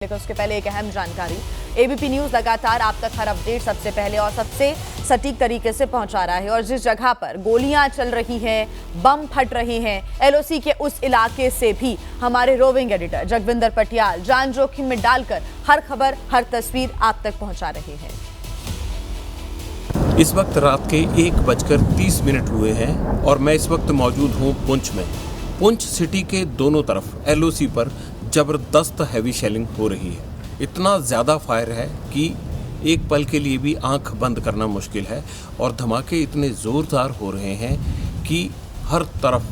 लेकिन उसके पहले एक अहम जानकारी। एबीपी न्यूज लगातार आप तक हर अपडेट सबसे पहले और सबसे सटीक तरीके से पहुंचा रहा है। और जिस जगह पर गोलियां चल रही हैं, बम फट रहे हैं, एलओसी के उस इलाके से भी हमारे रोविंग एडिटर जगविंदर पटियाल जान जोखिम में डालकर हर खबर, हर तस्वीर आप तक पहुंचा रहे हैं। इस वक्त रात के 1:30 हुए हैं और मैं इस वक्त मौजूद हूं पुंछ में। पुंछ सिटी के दोनों तरफ एलओसी पर जबरदस्त हैवी शेलिंग हो रही है। इतना ज़्यादा फायर है कि एक पल के लिए भी आंख बंद करना मुश्किल है और धमाके इतने ज़ोरदार हो रहे हैं कि हर तरफ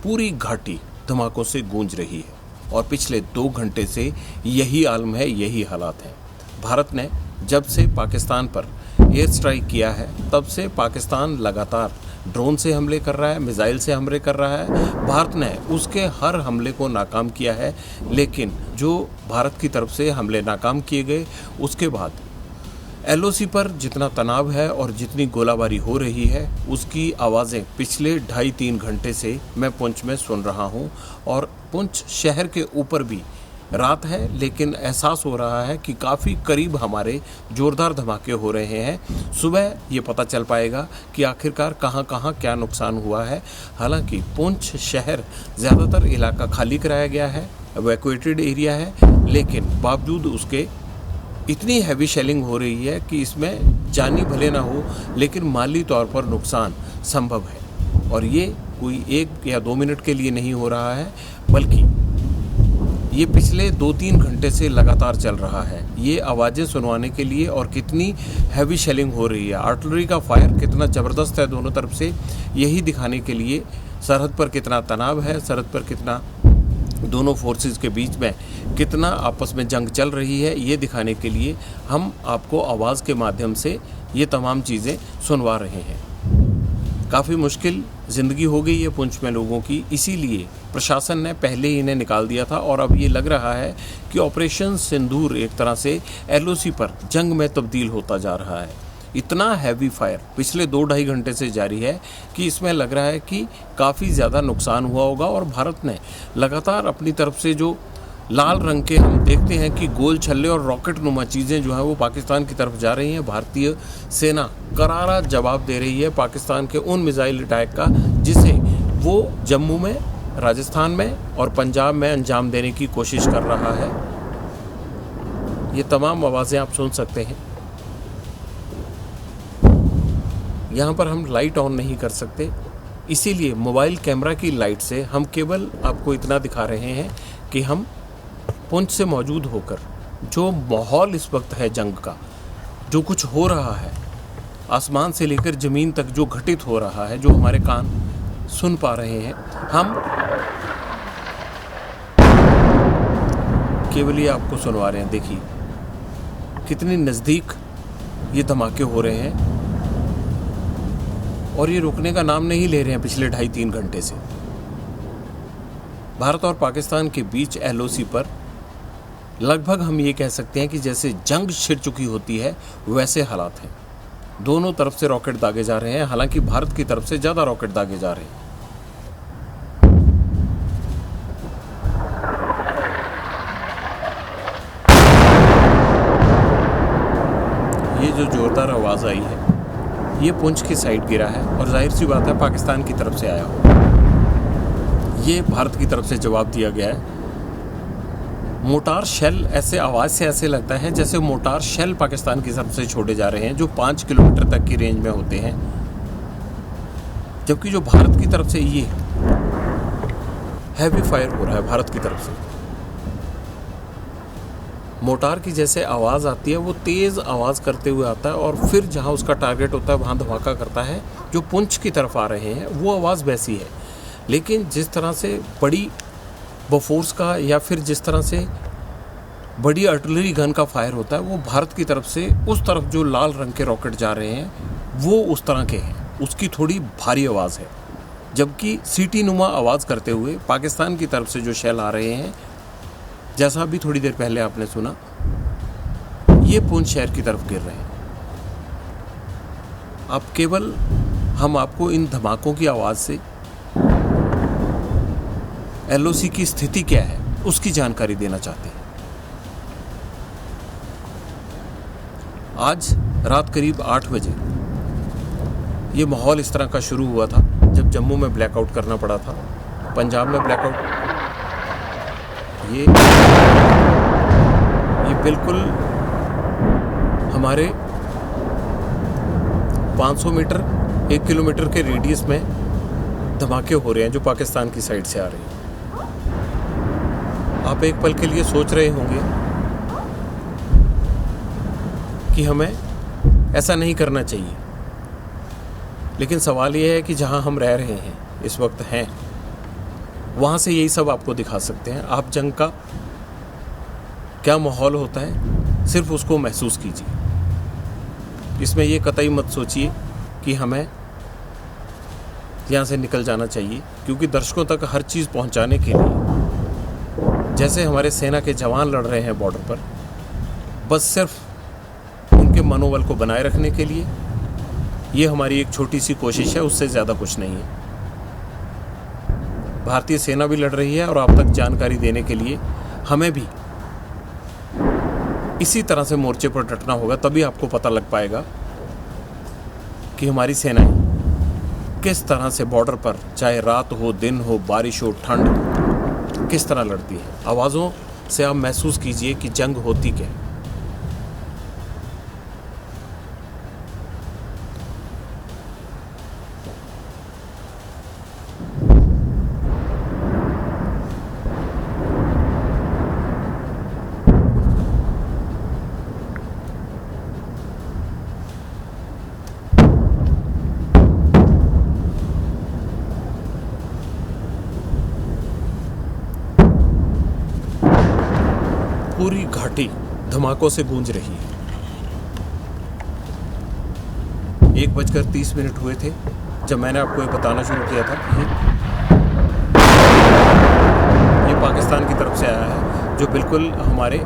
पूरी घाटी धमाकों से गूंज रही है। और पिछले 2 घंटे से यही आलम है, यही हालात हैं। भारत ने जब से पाकिस्तान पर एयर स्ट्राइक किया है तब से पाकिस्तान लगातार ड्रोन से हमले कर रहा है, मिसाइल से हमले कर रहा है। भारत ने उसके हर हमले को नाकाम किया है, लेकिन जो भारत की तरफ से हमले नाकाम किए गए उसके बाद एलओसी पर जितना तनाव है और जितनी गोलाबारी हो रही है उसकी आवाज़ें पिछले 2.5-3 घंटे से मैं पुंछ में सुन रहा हूं। और पुंछ शहर के ऊपर भी रात है, लेकिन एहसास हो रहा है कि काफ़ी करीब हमारे ज़ोरदार धमाके हो रहे हैं। सुबह ये पता चल पाएगा कि आखिरकार कहाँ कहाँ क्या नुकसान हुआ है। हालांकि पुंछ शहर ज़्यादातर इलाका खाली कराया गया है, इवैक्यूएटेड एरिया है, लेकिन बावजूद उसके इतनी हैवी शेलिंग हो रही है कि इसमें जानी भले ना हो लेकिन माली तौर पर नुकसान संभव है। और ये कोई 1 या 2 मिनट के लिए नहीं हो रहा है, बल्कि ये पिछले 2-3 घंटे से लगातार चल रहा है। ये आवाज़ें सुनवाने के लिए और कितनी हैवी शेलिंग हो रही है, आर्टिलरी का फायर कितना ज़बरदस्त है दोनों तरफ से, यही दिखाने के लिए सरहद पर कितना तनाव है, सरहद पर कितना दोनों फोर्सेस के बीच में कितना आपस में जंग चल रही है, ये दिखाने के लिए हम आपको आवाज़ के माध्यम से ये तमाम चीज़ें सुनवा रहे हैं। काफ़ी मुश्किल ज़िंदगी हो गई है पुंछ में लोगों की, इसीलिए प्रशासन ने पहले ही इन्हें निकाल दिया था। और अब ये लग रहा है कि ऑपरेशन सिंदूर एक तरह से एलओसी पर जंग में तब्दील होता जा रहा है। इतना हैवी फायर पिछले 2-2.5 घंटे से जारी है कि इसमें लग रहा है कि काफ़ी ज़्यादा नुकसान हुआ होगा। और भारत ने लगातार अपनी तरफ से जो लाल रंग के हम देखते हैं कि गोल छल्ले और रॉकेट नुमा चीज़ें जो हैं वो पाकिस्तान की तरफ जा रही हैं। भारतीय सेना करारा जवाब दे रही है पाकिस्तान के उन मिसाइल अटैक का जिसे वो जम्मू में, राजस्थान में और पंजाब में अंजाम देने की कोशिश कर रहा है। ये तमाम आवाज़ें आप सुन सकते हैं। यहाँ पर हम लाइट ऑन नहीं कर सकते, इसीलिए मोबाइल कैमरा की लाइट से हम केवल आपको इतना दिखा रहे हैं कि हम पुंछ से मौजूद होकर जो माहौल इस वक्त है जंग का, जो कुछ हो रहा है आसमान से लेकर ज़मीन तक जो घटित हो रहा है, जो हमारे कान सुन पा रहे हैं, हम केवल ये आपको सुनवा रहे हैं। देखिए कितनी नज़दीक ये धमाके हो रहे हैं और ये रुकने का नाम नहीं ले रहे हैं पिछले 2.5-3 घंटे से। भारत और पाकिस्तान के बीच एलओसी पर लगभग हम ये कह सकते हैं कि जैसे जंग छिड़ चुकी होती है वैसे हालात हैं। दोनों तरफ से रॉकेट दागे जा रहे हैं, हालांकि भारत की तरफ से ज़्यादा रॉकेट दागे जा रहे हैं। ये जो जोरदार आवाज़ आई है ये पुंछ की साइड गिरा है और जाहिर सी बात है पाकिस्तान की तरफ से आया हो। ये भारत की तरफ से जवाब दिया गया है। मोटार शेल ऐसे आवाज़ से ऐसे लगता है जैसे मोटार शेल पाकिस्तान की तरफ से छोड़े जा रहे हैं जो 5 किलोमीटर तक की रेंज में होते हैं, जबकि जो भारत की तरफ से ये हैवी फायर हो रहा है भारत की तरफ से। मोटार की जैसे आवाज़ आती है वो तेज़ आवाज़ करते हुए आता है और फिर जहाँ उसका टारगेट होता है वहाँ धमाका करता है। जो पुंछ की तरफ आ रहे हैं वो आवाज़ वैसी है, लेकिन जिस तरह से बड़ी बोफोर्स का या फिर जिस तरह से बड़ी आर्टिलरी गन का फायर होता है वो भारत की तरफ से उस तरफ जो लाल रंग के रॉकेट जा रहे हैं वो उस तरह के हैं, उसकी थोड़ी भारी आवाज़ है। जबकि सीटी नुमा आवाज़ करते हुए पाकिस्तान की तरफ से जो शेल आ रहे हैं, जैसा भी थोड़ी देर पहले आपने सुना, ये पुंछ शहर की तरफ गिर रहे हैं। अब केवल हम आपको इन धमाकों की आवाज़ से एलओसी की स्थिति क्या है उसकी जानकारी देना चाहते हैं। आज रात करीब 8 बजे ये माहौल इस तरह का शुरू हुआ था जब जम्मू में ब्लैकआउट करना पड़ा था, पंजाब में ब्लैकआउट। ये बिल्कुल हमारे 500 मीटर 1 किलोमीटर के रेडियस में धमाके हो रहे हैं जो पाकिस्तान की साइड से आ रहे हैं। आप एक पल के लिए सोच रहे होंगे कि हमें ऐसा नहीं करना चाहिए, लेकिन सवाल यह है कि जहां हम रह रहे हैं इस वक्त हैं, वहां से यही सब आपको दिखा सकते हैं। आप जंग का क्या माहौल होता है सिर्फ उसको महसूस कीजिए। इसमें ये कतई मत सोचिए कि हमें यहाँ से निकल जाना चाहिए, क्योंकि दर्शकों तक हर चीज़ पहुँचाने के लिए जैसे हमारे सेना के जवान लड़ रहे हैं बॉर्डर पर, बस सिर्फ उनके मनोबल को बनाए रखने के लिए ये हमारी एक छोटी सी कोशिश है, उससे ज़्यादा कुछ नहीं है। भारतीय सेना भी लड़ रही है और आप तक जानकारी देने के लिए हमें भी इसी तरह से मोर्चे पर डटना होगा, तभी आपको पता लग पाएगा कि हमारी सेनाएं किस तरह से बॉर्डर पर, चाहे रात हो, दिन हो, बारिश हो, ठंड, किस तरह लड़ती है। आवाज़ों से आप महसूस कीजिए कि जंग होती क्या है। पूरी घाटी धमाकों से गूंज रही है। 1:30 हुए थे जब मैंने आपको ये बताना शुरू किया था कि ये पाकिस्तान की तरफ से आया है, जो बिल्कुल हमारे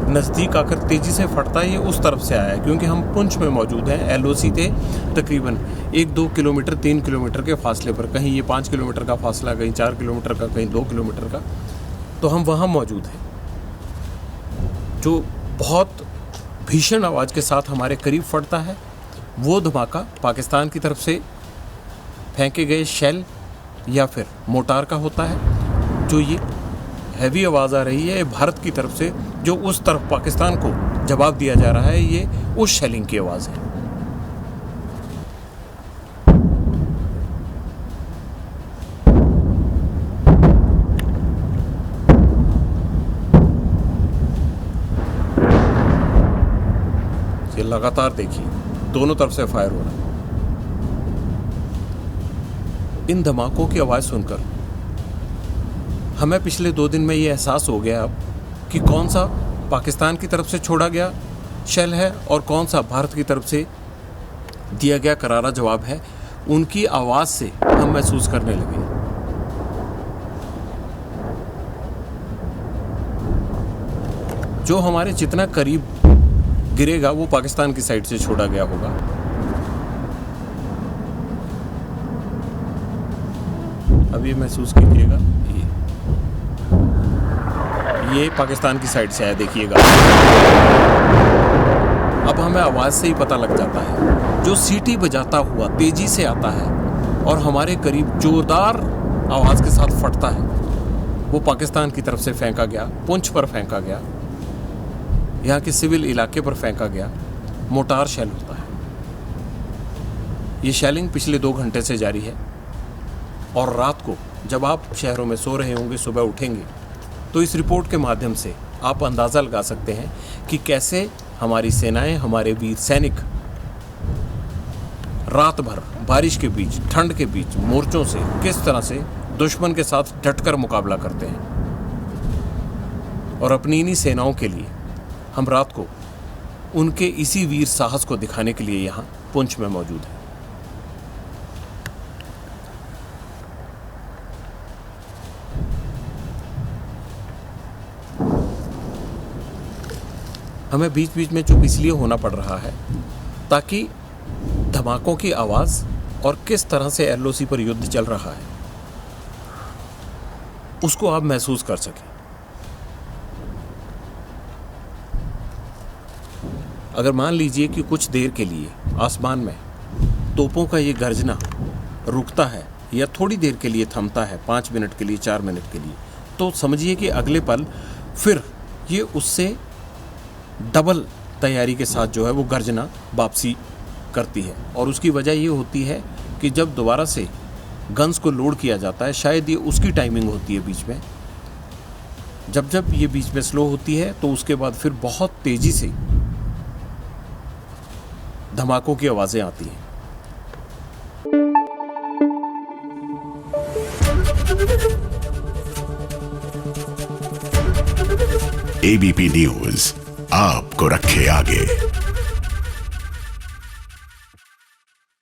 नज़दीक आकर तेज़ी से फटता है। ये उस तरफ से आया है क्योंकि हम पुंछ में मौजूद हैं। LOC थे तकरीबन 1-2 किलोमीटर 3 किलोमीटर के फासले पर, कहीं ये 5 किलोमीटर का फासला, कहीं 4 किलोमीटर का, कहीं 2 किलोमीटर का, तो हम वहाँ मौजूद हैं। जो बहुत भीषण आवाज़ के साथ हमारे करीब फटता है वो धमाका पाकिस्तान की तरफ से फेंके गए शेल या फिर मोटार का होता है। जो ये हैवी आवाज़ आ रही है भारत की तरफ से, जो उस तरफ पाकिस्तान को जवाब दिया जा रहा है, ये उस शेलिंग की आवाज़ है। ये लगातार देखिए दोनों तरफ से फायर हो रहा है। इन धमाकों की आवाज़ सुनकर हमें पिछले 2 दिन में ये एहसास हो गया अब कि कौन सा पाकिस्तान की तरफ से छोड़ा गया शेल है और कौन सा भारत की तरफ से दिया गया करारा जवाब है। उनकी आवाज़ से हम महसूस करने लगे। जो हमारे जितना करीब गिरेगा वो पाकिस्तान की साइड से छोड़ा गया होगा। अब ये महसूस कीजिएगा, ये पाकिस्तान की साइड से आया, देखिएगा। अब हमें आवाज़ से ही पता लग जाता है। जो सीटी बजाता हुआ तेजी से आता है और हमारे करीब जोरदार आवाज़ के साथ फटता है, वो पाकिस्तान की तरफ से फेंका गया, पुंछ पर फेंका गया, यहाँ के सिविल इलाके पर फेंका गया मोटार शेल होता है। ये शेलिंग पिछले 2 घंटे से जारी है और रात को जब आप शहरों में सो रहे होंगे, सुबह उठेंगे, तो इस रिपोर्ट के माध्यम से आप अंदाज़ा लगा सकते हैं कि कैसे हमारी सेनाएं, हमारे वीर सैनिक रात भर बारिश के बीच, ठंड के बीच, मोर्चों से किस तरह से दुश्मन के साथ डटकर मुकाबला करते हैं। और अपनी इन्हीं सेनाओं के लिए हम रात को उनके इसी वीर साहस को दिखाने के लिए यहाँ पुंछ में मौजूद हैं। हमें बीच बीच में चुप इसलिए होना पड़ रहा है ताकि धमाकों की आवाज़ और किस तरह से LOC पर युद्ध चल रहा है उसको आप महसूस कर सकें। अगर मान लीजिए कि कुछ देर के लिए आसमान में तोपों का ये गर्जना रुकता है या थोड़ी देर के लिए थमता है, 5 मिनट के लिए, 4 मिनट के लिए, तो समझिए कि अगले पल फिर ये उससे डबल तैयारी के साथ जो है वो गर्जना वापसी करती है। और उसकी वजह ये होती है कि जब दोबारा से गन्स को लोड किया जाता है, शायद ये उसकी टाइमिंग होती है बीच में, जब ये बीच में स्लो होती है तो उसके बाद फिर बहुत तेज़ी से धमाकों की आवाज़ें आती हैं। एबीपी न्यूज आपको रखे आगे।